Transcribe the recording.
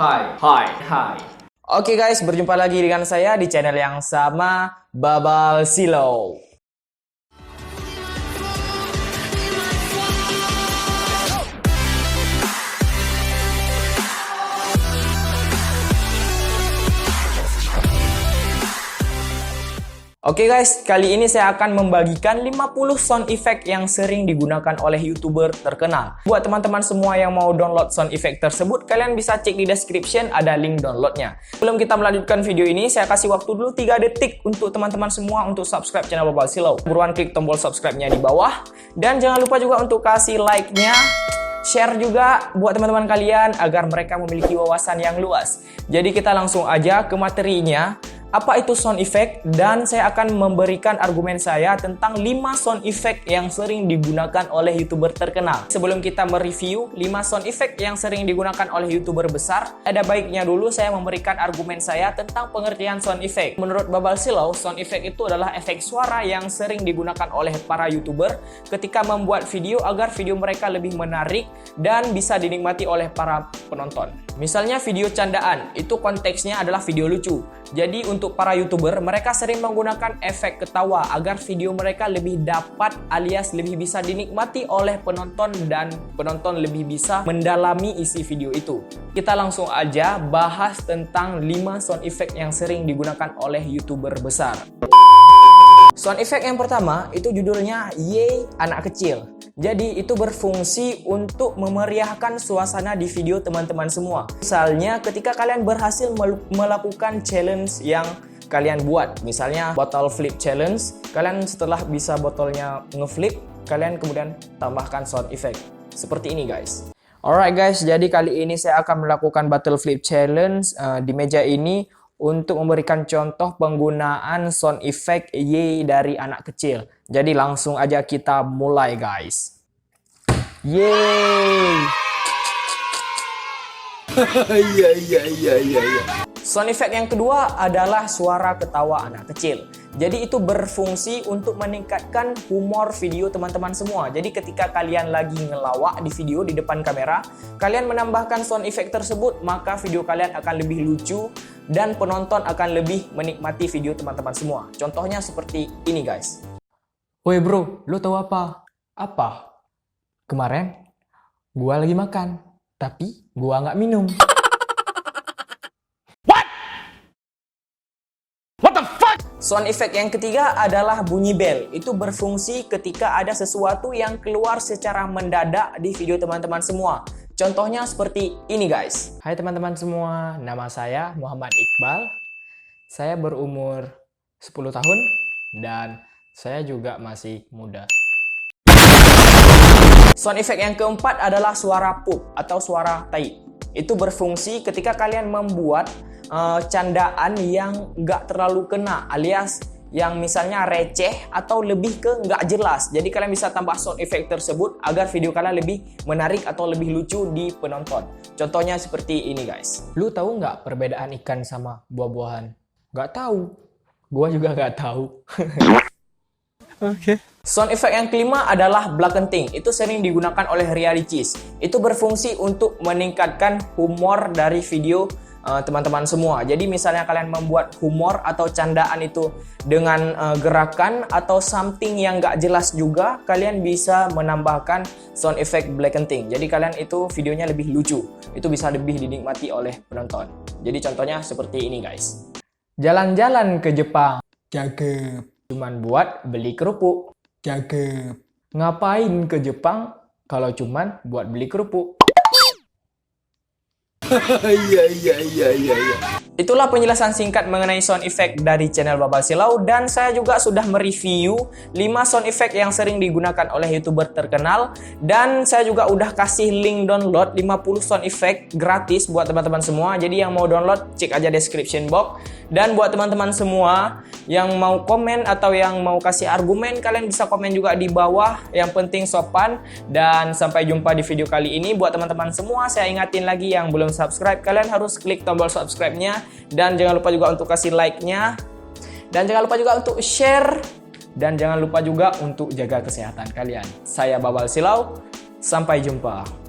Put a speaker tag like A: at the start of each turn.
A: Hai. Oke guys, berjumpa lagi dengan saya di channel yang sama, Babal Silau. Oke guys, kali ini saya akan membagikan 50 sound effect yang sering digunakan oleh YouTuber terkenal. Buat teman-teman semua yang mau download sound effect tersebut, kalian bisa cek di description, ada link downloadnya. Sebelum kita melanjutkan video ini, saya kasih waktu dulu 3 detik untuk teman-teman semua untuk subscribe channel Babal Silau. Buruan klik tombol subscribe-nya di bawah. Dan jangan lupa juga untuk kasih like-nya. Share juga buat teman-teman kalian agar mereka memiliki wawasan yang luas. Jadi kita langsung aja ke materinya. Apa itu sound effect? Dan saya akan memberikan argumen saya tentang 5 sound effect yang sering digunakan oleh YouTuber terkenal. Sebelum kita mereview 5 sound effect yang sering digunakan oleh YouTuber besar, ada baiknya dulu saya memberikan argumen saya tentang pengertian sound effect. Menurut Babal Silau, sound effect itu adalah efek suara yang sering digunakan oleh para YouTuber ketika membuat video agar video mereka lebih menarik dan bisa dinikmati oleh para penonton. Misalnya video candaan, itu konteksnya adalah video lucu. Jadi untuk para YouTuber, mereka sering menggunakan efek ketawa agar video mereka lebih dapat alias lebih bisa dinikmati oleh penonton dan penonton lebih bisa mendalami isi video itu. Kita langsung aja bahas tentang 5 sound effect yang sering digunakan oleh YouTuber besar. Sound effect yang pertama itu judulnya Yeay Anak Kecil. Jadi itu berfungsi untuk memeriahkan suasana di video teman-teman semua. Misalnya ketika kalian berhasil melakukan challenge yang kalian buat. Misalnya bottle flip challenge. Kalian setelah bisa botolnya ngeflip, kalian kemudian tambahkan sound effect. Seperti ini guys. Alright guys, jadi kali ini saya akan melakukan bottle flip challenge di meja ini untuk memberikan contoh penggunaan sound effect Yeay dari anak kecil. Jadi langsung aja kita mulai guys. Yeay. Iya. Sound effect yang kedua adalah suara ketawa anak kecil. Jadi itu berfungsi untuk meningkatkan humor video teman-teman semua. Jadi ketika kalian lagi ngelawak di video di depan kamera, kalian menambahkan sound effect tersebut, maka video kalian akan lebih lucu dan penonton akan lebih menikmati video teman-teman semua. Contohnya seperti ini guys. Woi bro, lo tahu apa? Apa? Kemarin gua lagi makan, tapi gua nggak minum. Sound effect yang ketiga adalah bunyi bel. Itu berfungsi ketika ada sesuatu yang keluar secara mendadak di video teman-teman semua. Contohnya seperti ini guys. Hai teman-teman semua, nama saya Muhammad Iqbal. Saya berumur 10 tahun dan saya juga masih muda. Sound effect yang keempat adalah suara pup atau suara tai. Itu berfungsi ketika kalian membuat candaan yang nggak terlalu kena alias yang misalnya receh atau lebih ke nggak jelas. Jadi kalian bisa tambah sound effect tersebut agar video kalian lebih menarik atau lebih lucu di penonton. Contohnya seperti ini guys. Lu tahu nggak perbedaan ikan sama buah-buahan? Nggak tahu. Gua juga nggak tahu. Oke. Sound effect yang kelima adalah blackenting. Itu sering digunakan oleh Ria Ricis. Itu berfungsi untuk meningkatkan humor dari video teman-teman semua. Jadi misalnya kalian membuat humor atau candaan itu dengan gerakan atau something yang nggak jelas juga, kalian bisa menambahkan sound effect blackenting. Jadi kalian itu videonya lebih lucu. Itu bisa lebih dinikmati oleh penonton. Jadi contohnya seperti ini guys. Jalan-jalan ke Jepang. Cakep. Cuman buat beli kerupuk. Cakep. Ngapain ke Jepang kalau cuman buat beli kerupuk? Iya. Itulah penjelasan singkat mengenai sound effect dari channel Babal Silau, dan saya juga sudah mereview 5 sound effect yang sering digunakan oleh YouTuber terkenal, dan saya juga udah kasih link download 50 sound effect gratis buat teman-teman semua. Jadi yang mau download cek aja description box. Dan buat teman-teman semua yang mau komen atau yang mau kasih argumen, kalian bisa komen juga di bawah. Yang penting sopan. Dan sampai jumpa di video kali ini. Buat teman-teman semua, saya ingatin lagi yang belum subscribe, kalian harus klik tombol subscribe-nya. Dan jangan lupa juga untuk kasih like-nya. Dan jangan lupa juga untuk share. Dan jangan lupa juga untuk jaga kesehatan kalian. Saya Babal Silau, sampai jumpa.